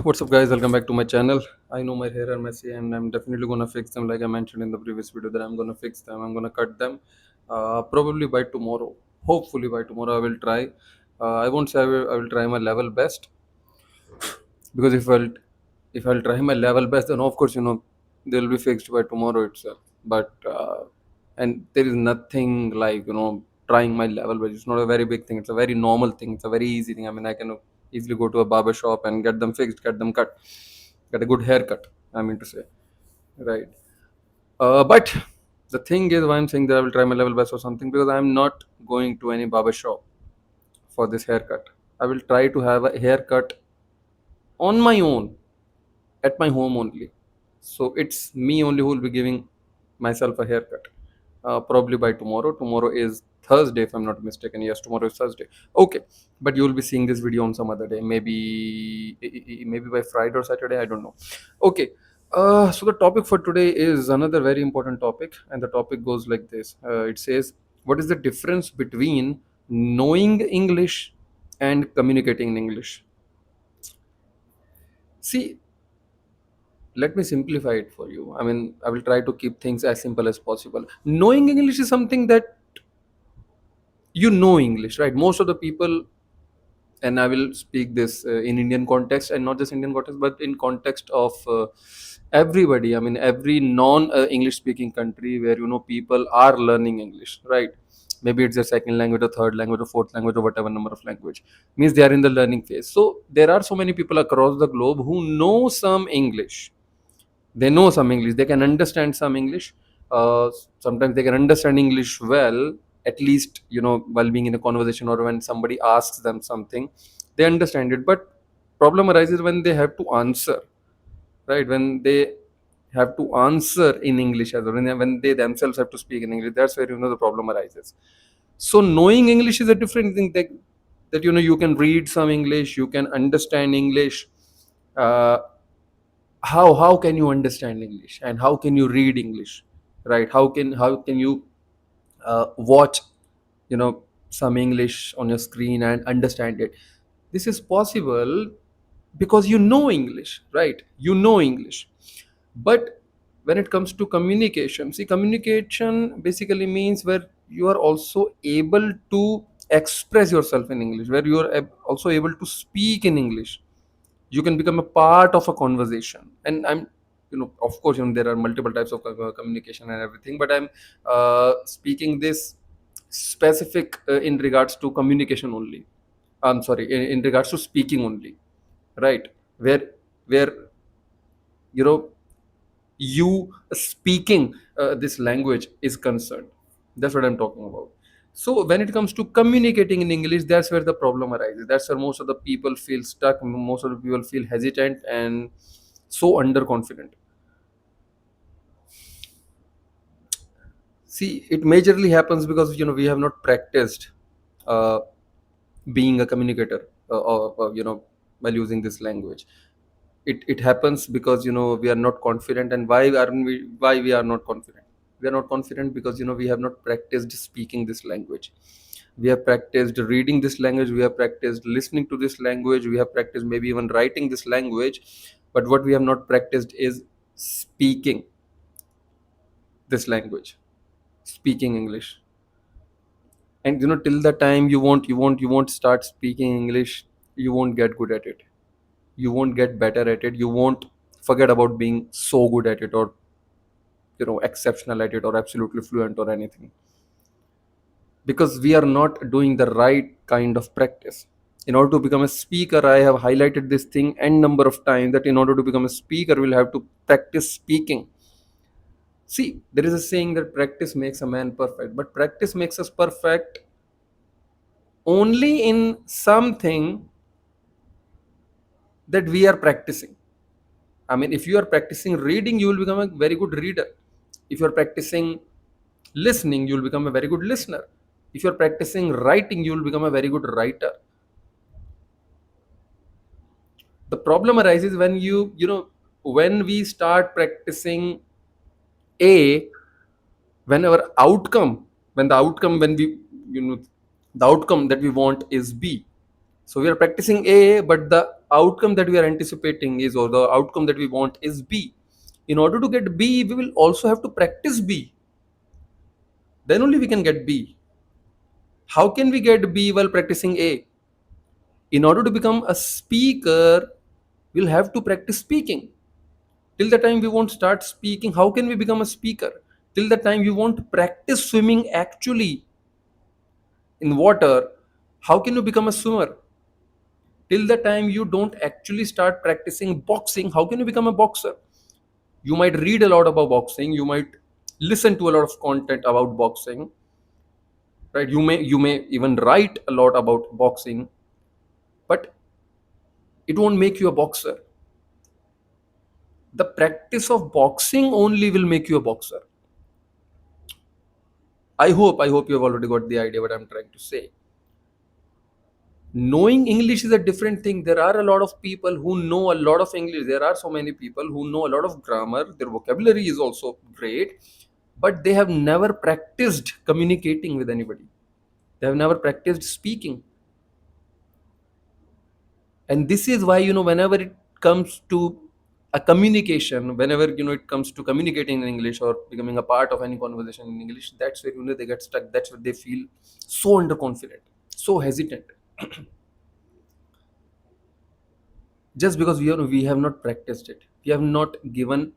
What's up, guys? Welcome back to my channel. I know my hair are messy, and I'm definitely gonna fix them. Like I mentioned in the previous video, that I'm gonna fix them. I'm gonna cut them, probably by tomorrow. Hopefully by tomorrow, I will try. I won't say I will try my level best, because if I'll try my level best, then of course they'll be fixed by tomorrow itself. But and there is nothing like trying my level best. It's not a very big thing. It's a very normal thing. It's a very easy thing. I mean, I can easily go to a barber shop and get them fixed, get them cut, get a good haircut. I mean to say, right? But the thing is, why I'm saying that I will try my level best or something, because I'm not going to any barber shop for this haircut. I will try to have a haircut on my own at my home only. So it's me only who will be giving myself a haircut. Probably by tomorrow. Tomorrow is Thursday, if I'm not mistaken. Yes, tomorrow is Thursday. Okay, but you will be seeing this video on some other day. Maybe by Friday or Saturday. I don't know. Okay. So the topic for today is another very important topic, and the topic goes like this. It says, "What is the difference between knowing English and communicating in English?" See, let me simplify it for you. I mean, I will try to keep things as simple as possible. Knowing English is something that English, right? Most of the people, and I will speak this in Indian context, and not just Indian context, but in context of everybody. I mean, every non-English speaking country where people are learning English, right? Maybe it's their second language or third language or fourth language or whatever number of language, means they are in the learning phase. So there are so many people across the globe who know some English. They know some English, they can understand some English. uh, Sometimes they can understand English well, at least while being in a conversation or when somebody asks them something, they understand it. But problem arises when they have to answer, right? When they have to answer in English as well, when they themselves have to speak in English, that's where the problem arises. So knowing English is a different thing, that you can read some English, you can understand English. uh, how can you understand English, and how can you read English, right? How can you watch you know some English on your screen and understand it? This is possible because you know English, right? You know English. But when it comes to communication, see, communication basically means where you are also able to express yourself in English, where you are also able to speak in English. You can become a part of a conversation. And I'm of course, there are multiple types of communication and everything, but I'm speaking this specific in regards to communication only. I'm sorry, in regards to speaking only, right? Where you know you speaking this language is concerned. That's what I'm talking about. So when it comes to communicating in English, that's where the problem arises. That's where most of the people feel stuck, most of the people feel hesitant and so underconfident. See, it majorly happens because we have not practiced uh, being a communicator, while using this language. It happens because we are not confident. And why we are not confident? We are not confident because we have not practiced speaking this language. We have practiced reading this language, we have practiced listening to this language, we have practiced maybe even writing this language. But what we have not practiced is speaking this language, speaking English. And till the time you won't start speaking English, you won't get good at it, you won't get better at it, you won't forget about being so good at it, or exceptional at it, or absolutely fluent or anything, because we are not doing the right kind of practice. In order to become a speaker, I have highlighted this thing n number of times, that in order to become a speaker, we'll have to practice speaking. See, there is a saying that practice makes a man perfect, but practice makes us perfect only in something that we are practicing. I mean, if you are practicing reading, you will become a very good reader. If you are practicing listening, you will become a very good listener. If you are practicing writing, you will become a very good writer. The problem arises when when we start practicing A, when our outcome, when the outcome, when we, you know, the outcome that we want is B. So we are practicing A, but the outcome that we are anticipating is, or the outcome that we want is B. In order to get B, we will also have to practice B. Then only we can get B. How can we get B while practicing A? In order to become a speaker, we'll have to practice speaking. Till the time we won't start speaking, how can we become a speaker? Till the time you won't practice swimming actually in water, how can you become a swimmer? Till the time you don't actually start practicing boxing, how can you become a boxer? You might read a lot about boxing, you might listen to a lot of content about boxing, right? You may even write a lot about boxing, but it won't make you a boxer. The practice of boxing only will make you a boxer. I hope you have already got the idea what I'm trying to say. Knowing English is a different thing. There are a lot of people who know a lot of English. There are so many people who know a lot of grammar. Their vocabulary is also great, but they have never practiced communicating with anybody. They have never practiced speaking. And this is why, whenever it comes to a communication, whenever it comes to communicating in English or becoming a part of any conversation in English, that's where they get stuck. That's where they feel so underconfident, so hesitant. Just because we have not practiced it, we have not given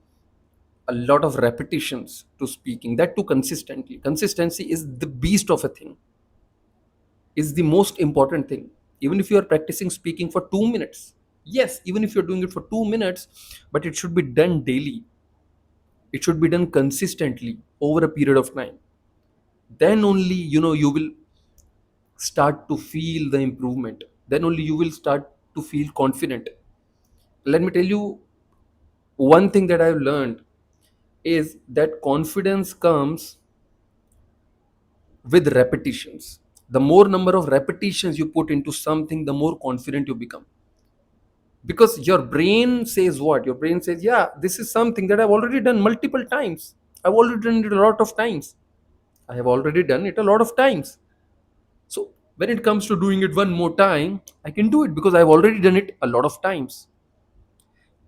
a lot of repetitions to speaking, that too consistently. Consistency is the beast of a thing, is the most important thing. Even if you are practicing speaking for 2 minutes, yes, even if you're doing it for 2 minutes, but it should be done daily. It should be done consistently over a period of time. Then only you will start to feel the improvement. Then only you will start to feel confident. Let me tell you one thing that I've learned is that confidence comes with repetitions. The more number of repetitions you put into something, the more confident you become. Because your brain says what? Your brain says, yeah, this is something that I've already done multiple times. I've already done it a lot of times. I have already done it a lot of times. So when it comes to doing it one more time, I can do it because I've already done it a lot of times.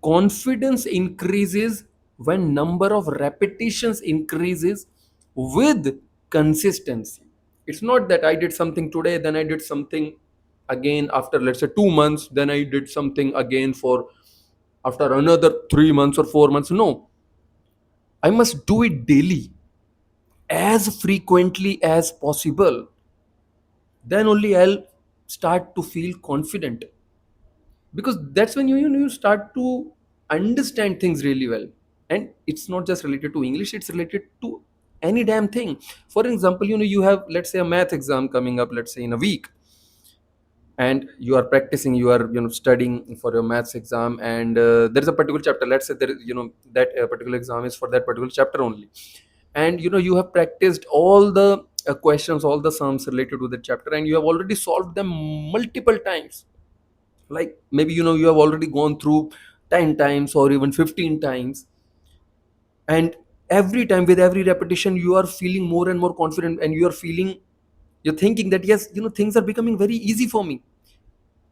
Confidence increases when number of repetitions increases with consistency. It's not that I did something today, then I did something again after, let's say, 2 months, then I did something again for after another 3 months or 4 months. No, I must do it daily, as frequently as possible. Then only I'll start to feel confident, because that's when you start to understand things really well. And it's not just related to English, it's related to any damn thing. For example, you have, let's say, a math exam coming up, let's say, in a week, and you are practicing, you are studying for your maths exam, and there's a particular chapter, let's say there is, that particular exam is for that particular chapter only. And you have practiced all the questions, all the sums related to the chapter, and you have already solved them multiple times. Like maybe you have already gone through 10 times or even 15 times. And every time, with every repetition, you are feeling more and more confident, and you're thinking that, yes, things are becoming very easy for me.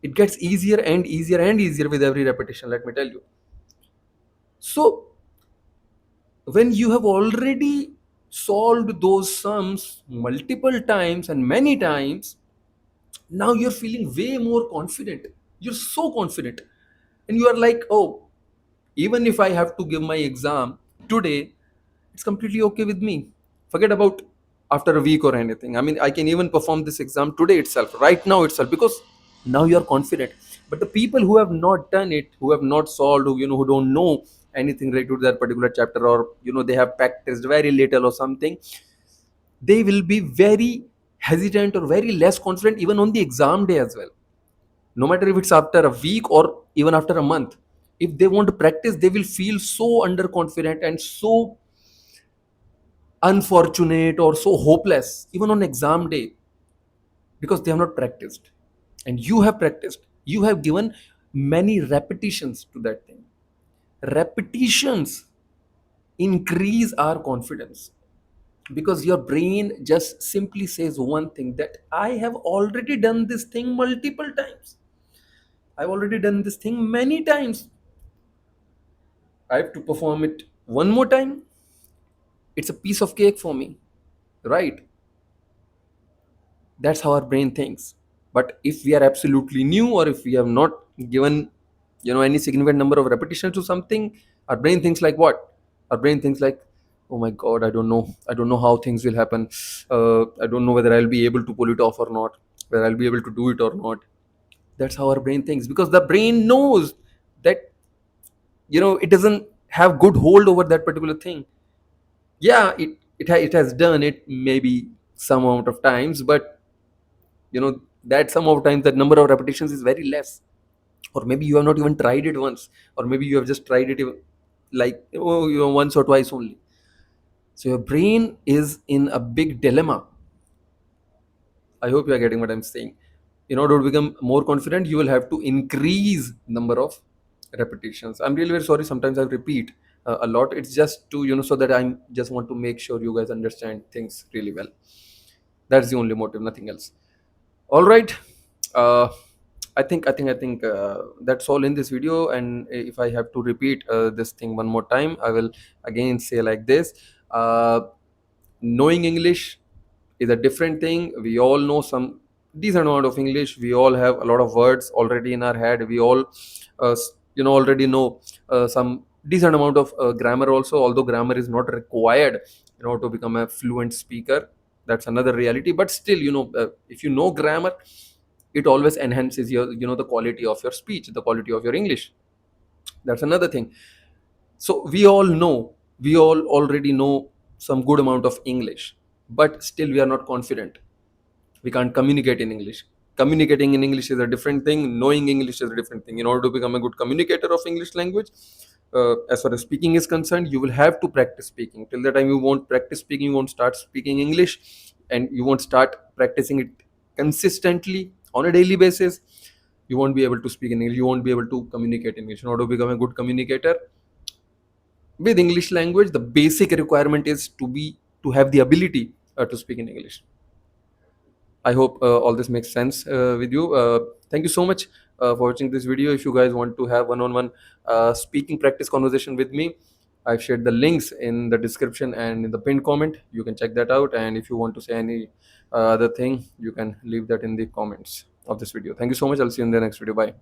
It gets easier and easier and easier with every repetition, let me tell you. So when you have already solved those sums multiple times and many times, now you're feeling way more confident. You're so confident, and you are like, oh, even if I have to give my exam today, it's completely okay with me. Forget about after a week or anything. I mean, I can even perform this exam today itself, right now itself, because now you're confident. But the people who have not done it, who have not solved, who don't know anything related to that particular chapter, or they have practiced very little or something, they will be very hesitant or very less confident even on the exam day as well. No matter if it's after a week or even after a month, if they want to practice, they will feel so underconfident and so unfortunate or so hopeless even on exam day, because they have not practiced. And you have practiced, you have given many repetitions to that thing. Repetitions increase our confidence, because your brain just simply says one thing, that I have already done this thing multiple times. I've already done this thing many times. I have to perform it one more time. It's a piece of cake for me, right? That's how our brain thinks. But if we are absolutely new, or if we have not given, any significant number of repetitions to something, our brain thinks like what? Our brain thinks like, oh my god, I don't know how things will happen. I don't know whether I'll be able to pull it off or not, whether I'll be able to do it or not. That's how our brain thinks, because the brain knows that, it doesn't have good hold over that particular thing. Yeah, it has done it maybe some amount of times, but that some of times that number of repetitions is very less. Or maybe you have not even tried it once, or maybe you have just tried it like, once or twice only. So your brain is in a big dilemma. I hope you are getting what I'm saying. In order to become more confident, you will have to increase number of repetitions. I'm really very sorry, sometimes I repeat a lot. It's just to, so that I just want to make sure you guys understand things really well. That's the only motive, nothing else. All right. uh, I think that's all in this video. And if I have to repeat this thing one more time, I will again say like this. uh, Knowing English is a different thing. We all know some decent amount of English. We all have a lot of words already in our head. We all already know some decent amount of grammar also, although grammar is not required to become a fluent speaker. That's another reality. But still, if you know grammar, it always enhances your, the quality of your speech, the quality of your English. That's another thing. So we all already know some good amount of English, but still we are not confident. We can't communicate in English. Communicating in English is a different thing. Knowing English is a different thing. In order to become a good communicator of English language, as far as speaking is concerned, you will have to practice speaking. Till the time you won't practice speaking, you won't start speaking English, and you won't start practicing it consistently on a daily basis, you won't be able to speak in English. You won't be able to communicate in English. In order to become a good communicator with English language, the basic requirement is to have the ability to speak in English. I hope all this makes sense with you. Thank you so much for watching this video. If you guys want to have one-on-one speaking practice conversation with me, I've shared the links in the description and in the pinned comment. You can check that out. And if you want to say any other thing, you can leave that in the comments of this video. Thank you so much. I'll see you in the next video. Bye.